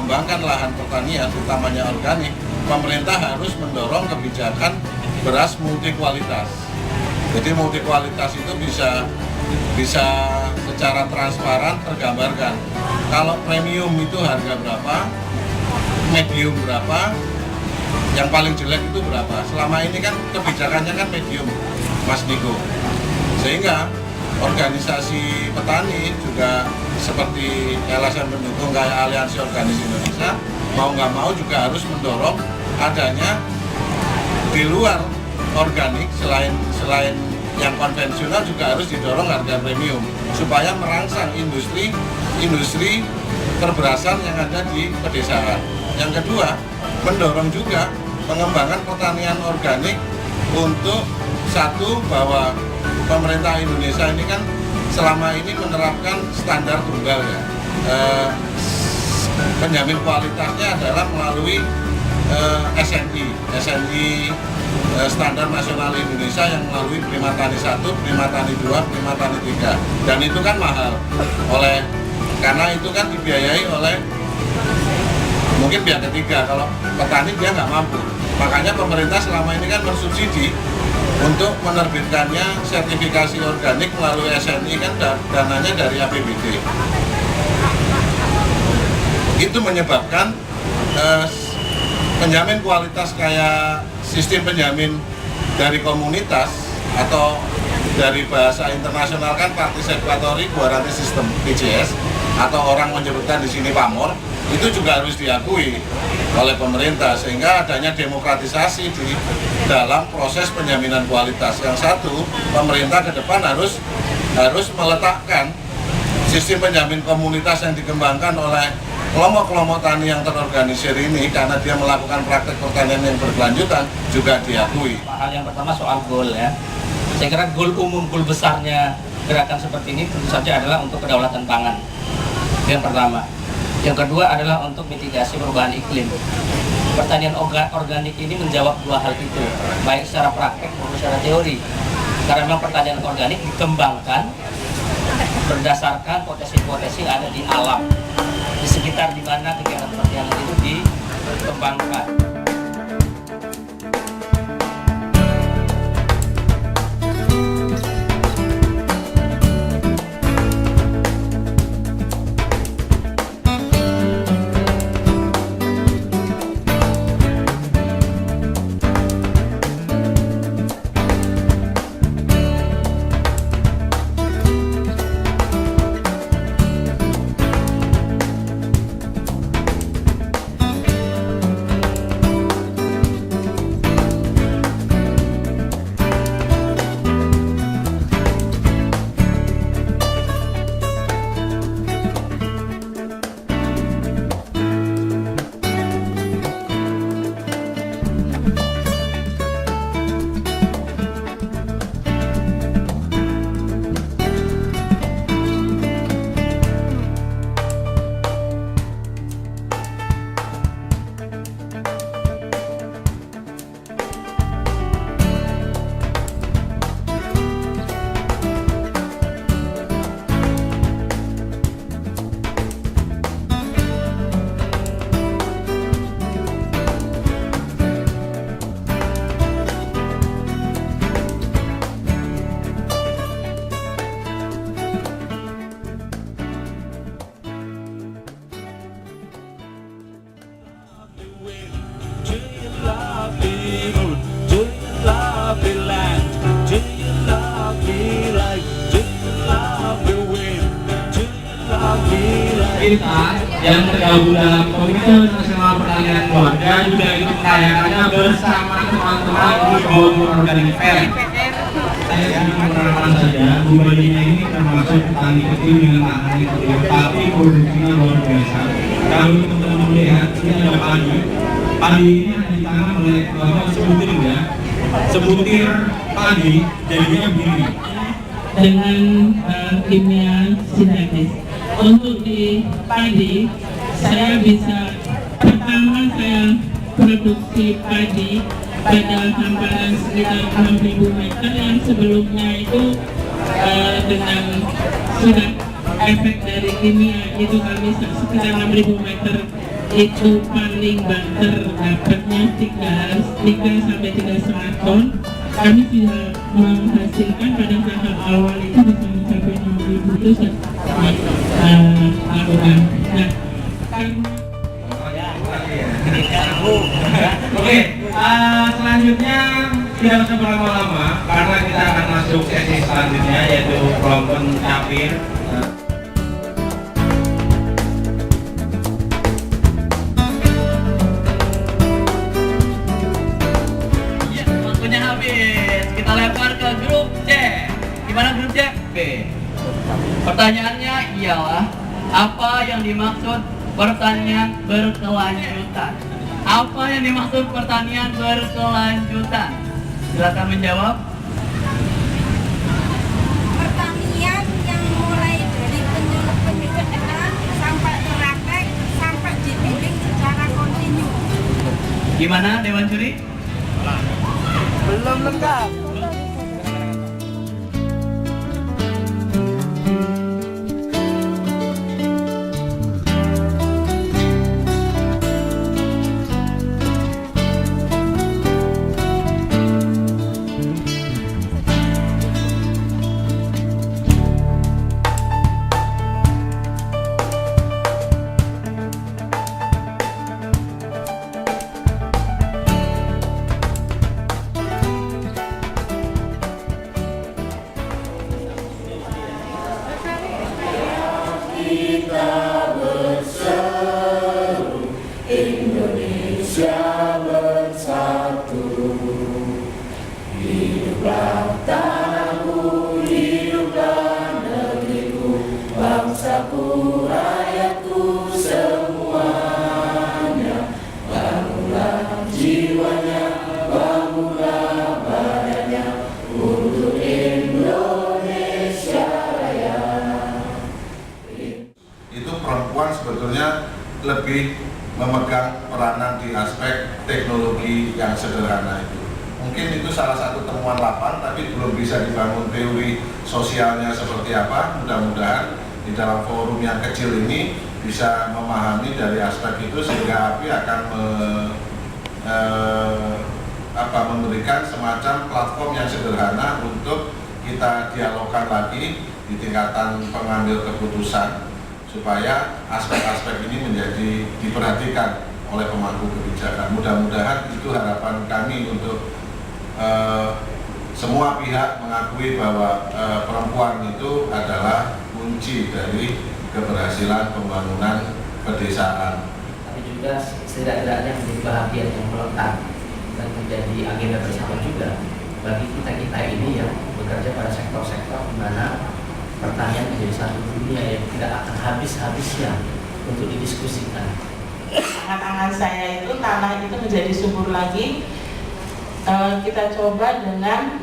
mengembangkan lahan pertanian, utamanya organik, pemerintah harus mendorong kebijakan beras multi kualitas. Jadi multi kualitas itu bisa secara transparan tergambarkan. Kalau premium itu harga berapa, medium berapa, yang paling jelek itu berapa. Selama ini kan kebijakannya kan medium, Mas Niko. Sehingga organisasi petani juga seperti LSM pendukung kayak Aliansi Organis Indonesia, mau nggak mau juga harus mendorong adanya di luar organik, selain yang konvensional juga harus didorong harga premium supaya merangsang industri perberasan yang ada di pedesaan. Yang kedua, mendorong juga pengembangan pertanian organik untuk satu, bahwa pemerintah Indonesia ini kan selama ini menerapkan standar tunggal ya. Penjamin kualitasnya adalah melalui SNI Standar Nasional Indonesia yang melalui Prima Tani 1, Prima Tani 2, Prima Tani 3. Dan itu kan mahal karena itu kan dibiayai oleh mungkin pihak ketiga. Kalau petani dia nggak mampu, makanya pemerintah selama ini kan mensubsidi untuk menerbitkannya sertifikasi organik melalui SNI, kan dananya dari APBD. Itu menyebabkan penjamin kualitas kayak sistem penjamin dari komunitas atau dari bahasa internasional kan participatory guarantee system (PGS) atau orang menyebutkan di sini PAMOR, itu juga harus diakui oleh pemerintah, sehingga adanya demokratisasi di dalam proses penjaminan kualitas. Yang satu, pemerintah ke depan harus meletakkan sistem penjamin komunitas yang dikembangkan oleh kelompok-kelompok tani yang terorganisir ini, karena dia melakukan praktek pertanian yang berkelanjutan, juga diakui. Hal yang pertama soal goal ya. Saya kira goal umum, goal besarnya gerakan seperti ini tentu saja adalah untuk kedaulatan pangan. Yang pertama. Yang kedua adalah untuk mitigasi perubahan iklim. Pertanian organik ini menjawab dua hal itu, baik secara praktek maupun secara teori. Karena memang pertanian organik dikembangkan berdasarkan potensi-potensi yang ada di alam, di sekitar di mana kegiatan pertanian itu dikembangkan. Kita yang tergabung dalam Komite Nasional Pertanian Keluarga juga ikut merayakannya bersama teman-teman di Bogor Organic Fair. Saya ingin menerangkan saja, Bu Badina ini termasuk petani kecil dengan lahan yang kecil, tapi produksinya luar biasa. Kalau teman-teman melihat, ini ada padi. Padi ini hanya ditanam oleh sebutir ya, sebutir padi jadinya begini. Dengan kimia sintetis. Untuk di padi, saya bisa pertama saya produksi padi pada hamparan sekitar 6.000 meter yang sebelumnya itu dengan sudah efek dari kimia itu kami sekitar 6.000 meter itu paling banter dapatnya 3 sampai 3,5 ton. Kami bisa menghasilkan pada tahap awal itu bisa mencapai 6.000 itu laporan. Nah, Oke, selanjutnya tidak usah berlama-lama karena kita akan masuk sesi selanjutnya yaitu kelompok capir. Ya, waktunya habis. Kita lempar ke grup C. Gimana grup C? B. Pertanyaannya ialah apa yang dimaksud pertanian berkelanjutan? Apa yang dimaksud pertanian berkelanjutan? Silakan menjawab. Pertanian yang mulai dari penyuluhan sampai praktek sampai dibimbing secara kontinu. Gimana Dewan Juri? Belum lengkap. Itu perempuan sebetulnya lebih memegang peranan di aspek teknologi yang sederhana itu. Mungkin itu salah satu temuan lapan, tapi belum bisa dibangun teori sosialnya seperti apa. Mudah-mudahan di dalam forum yang kecil ini bisa memahami dari aspek itu sehingga API akan memberikan semacam platform yang sederhana untuk kita dialogkan lagi di tingkatan pengambil keputusan supaya aspek-aspek ini menjadi diperhatikan oleh pemangku kebijakan. Mudah-mudahan itu harapan kami untuk semua pihak mengakui bahwa perempuan itu adalah kunci dari keberhasilan pembangunan pedesaan. Tapi juga setidak-tidaknya menjadi bahagian yang melekat dan menjadi agenda bersama juga bagi kita-kita ini yang bekerja pada sektor-sektor di mana pertanian menjadi satu dunia yang tidak akan habis-habisnya untuk didiskusikan. tangan saya itu tanah itu menjadi subur lagi. Kita coba dengan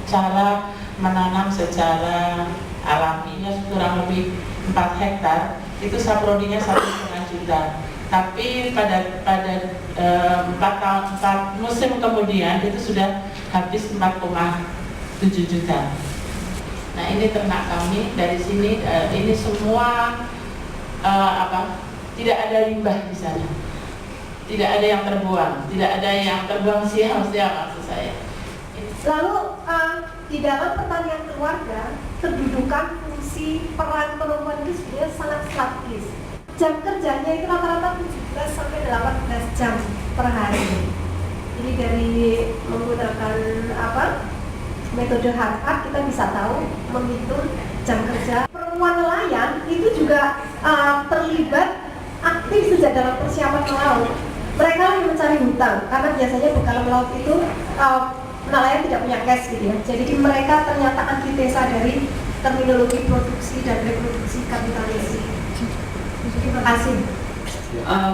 cara menanam secara alaminya kurang lebih 4 hektar itu saprodinya 1,5 juta. Tapi pada 4 musim kemudian itu sudah habis 4,7 juta. Nah ini ternak kami dari sini, ini semua tidak ada limbah di sana, tidak ada yang terbuang, tidak ada yang terbuang sia-sia maksud saya. Lalu di dalam pertanian keluarga, kedudukan fungsi peran perempuan itu sebenarnya sangat strategis. Jam kerjanya itu rata-rata 17 sampai 18 jam per hari. Jadi dari menggunakan metode Harvard kita bisa tahu menghitung jam kerja. Perempuan nelayan itu juga terlibat aktif sejak dalam persiapan melaut. Mereka yang mencari hutang karena biasanya bekal melaut itu nelayan tidak punya cash gitu ya. Jadi mereka ternyata antitesa dari terminologi produksi dan reproduksi kapitalisme. Terima kasih.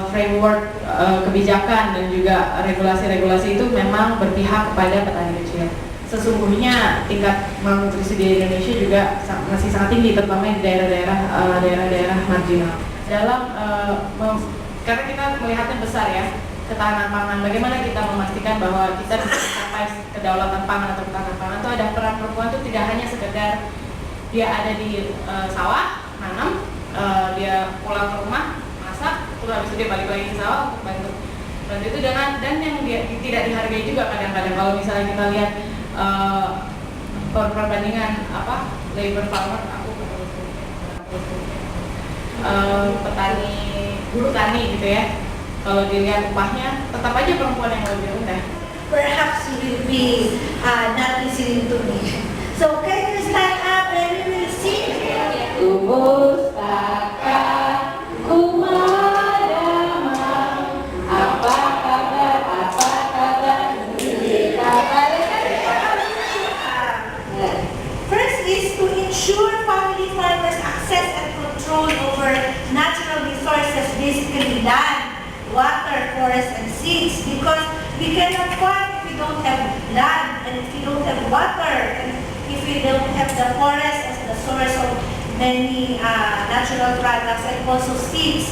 Framework kebijakan dan juga regulasi-regulasi itu memang berpihak kepada petani kecil. Sesungguhnya tingkat malnutrisi di Indonesia juga masih sangat tinggi, terutama di daerah-daerah marginal. Karena kita melihatnya besar ya, ketahanan pangan. Bagaimana kita memastikan bahwa kita bisa mencapai kedaulatan pangan atau ketahanan pangan itu ada peran perempuan itu tidak hanya sekedar dia ada di sawah, nanam, dia pulang ke rumah, masak, pulang habis itu dia balik lagi ke sawah untuk bantu itu dan yang tidak dihargai juga kadang-kadang kalau misalnya kita lihat perbandingan labor farmer petani buruh tani gitu ya, kalau dilihat upahnya tetap aja perempuan yang lebih rendah. Perhaps you will be not listening to me. So can you stand up and we will sing? Kupustaka kumadama, apa kabar First is to ensure family farmers access and control over natural resources, basically land, water, forest, and seeds, because we cannot farm if we don't have land, and if we don't have water, and if we don't have the forest as the source of many natural products and also seeds.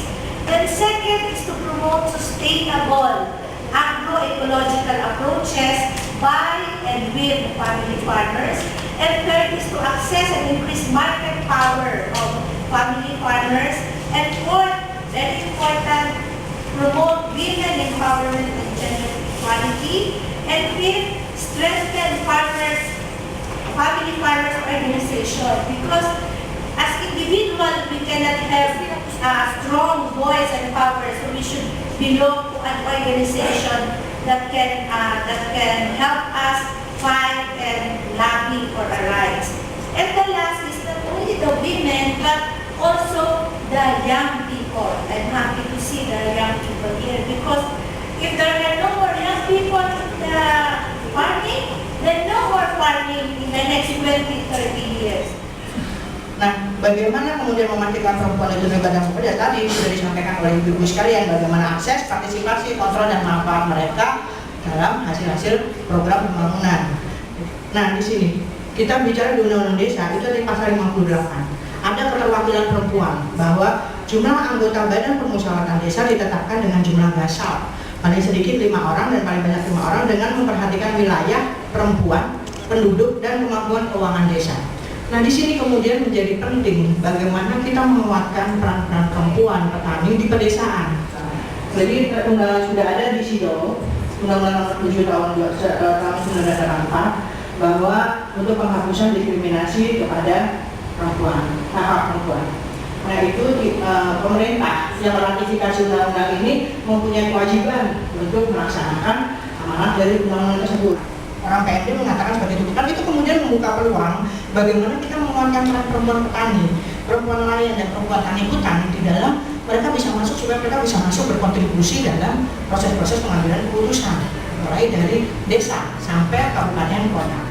And second is to promote sustainable agroecological approaches by and with family farmers. And third is to access and increase market power of family farmers. And fourth, very important, promote women empowerment and gender equality. And fifth, strengthen family farmers organization, because as individuals we cannot have strong voice and power, so we should belong to an organization that can help us fight and lobby for our rights. And the last is not only the women but also the young people. I'm happy to see the young people here, because if there are no more young people in the farming, then no more farming in the next 20-30 years. Nah, bagaimana kemudian memastikan perempuan itu beribadah bekerja tadi sudah disampaikan oleh ibu-ibu sekalian, bagaimana akses, partisipasi, kontrol, dan manfaat mereka dalam hasil-hasil program pembangunan. Nah, di sini kita bicara di Undang-Undang Desa itu di pasal 58 ada keterwakilan perempuan, bahwa jumlah anggota Badan Permusyawaratan Desa ditetapkan dengan jumlah basal, paling sedikit 5 orang dan paling banyak 5 orang, dengan memperhatikan wilayah, perempuan, penduduk, dan kemampuan keuangan desa. Nah, di sini kemudian menjadi penting bagaimana kita menguatkan peran-peran perempuan petani di pedesaan. Jadi sudah ada di SIDO Undang-Undang Nomor 7 tahun 1984 bahwa untuk penghapusan diskriminasi kepada perempuan, hak perempuan. Nah, itu pemerintah yang meratifikasi undang-undang ini mempunyai kewajiban untuk melaksanakan amanat dari undang-undang tersebut. Orang PMD mengatakan seperti itu. Tapi itu kemudian membuka peluang bagaimana kita menguatkan peran perempuan petani, perempuan nelayan, dan perempuan tani hutan di dalam mereka bisa masuk, supaya mereka bisa masuk berkontribusi dalam proses-proses pengambilan keputusan, mulai dari desa sampai kabupaten kota.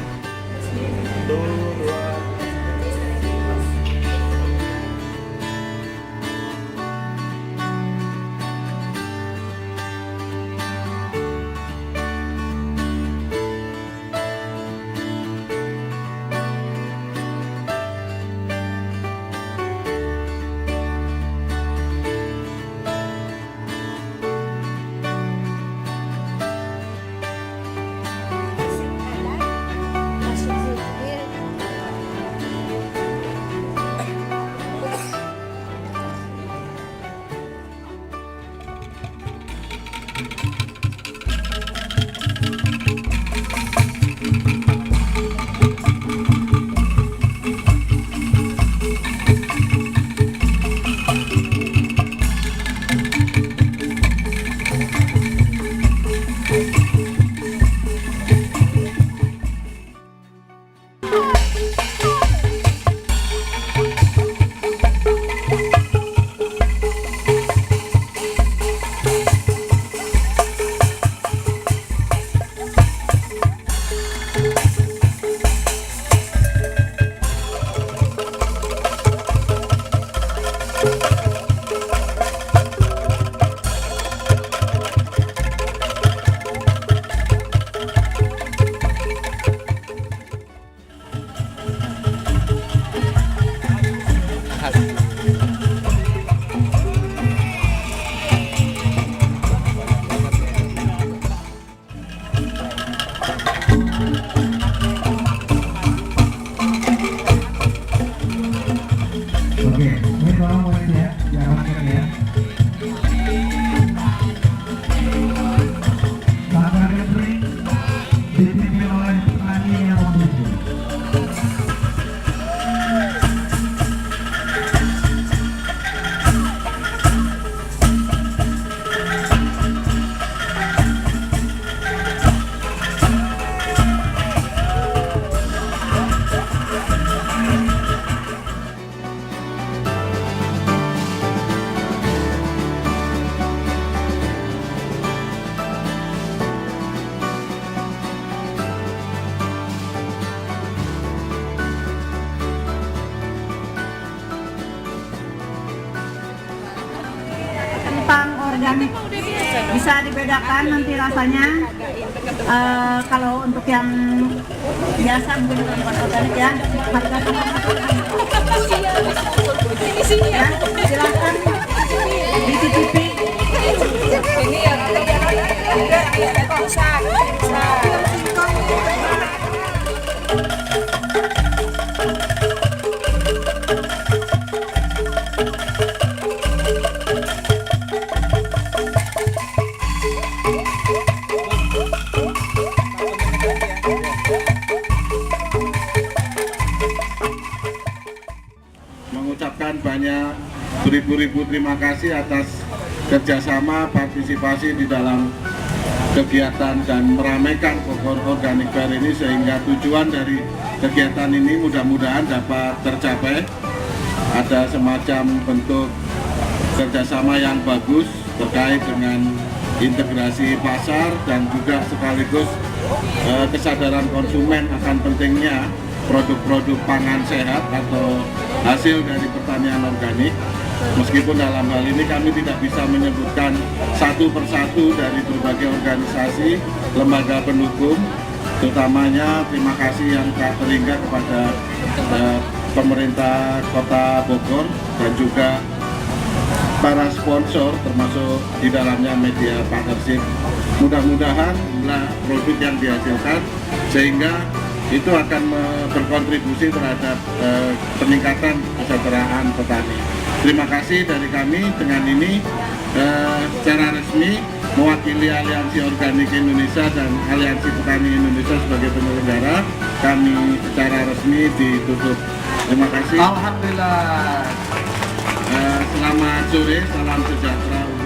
tentang organik. Bisa dibedakan nanti rasanya. Kalau untuk yang biasa mungkin bukan organik ya, harganya ya, silakan dicicipi. Ini yang mengucapkan banyak beribu-ribu terima kasih atas kerjasama partisipasi di dalam kegiatan dan meramaikan Bogor Organic Fair ini, sehingga tujuan dari kegiatan ini mudah-mudahan dapat tercapai. Ada semacam bentuk kerjasama yang bagus terkait dengan integrasi pasar dan juga sekaligus kesadaran konsumen akan pentingnya produk-produk pangan sehat atau hasil dari pertanian organik. Meskipun dalam hal ini kami tidak bisa menyebutkan satu persatu dari berbagai organisasi, lembaga pendukung, terutamanya terima kasih yang tak terhingga kepada pemerintah Kota Bogor dan juga para sponsor, termasuk di dalamnya media partnership. Mudah-mudahan produk yang dihasilkan sehingga itu akan berkontribusi terhadap peningkatan kesejahteraan petani. Terima kasih dari kami. Dengan ini secara resmi mewakili Aliansi Organik Indonesia dan Aliansi Petani Indonesia sebagai penyelenggara, kami secara resmi ditutup. Terima kasih. Alhamdulillah. Selamat sore, salam sejahtera.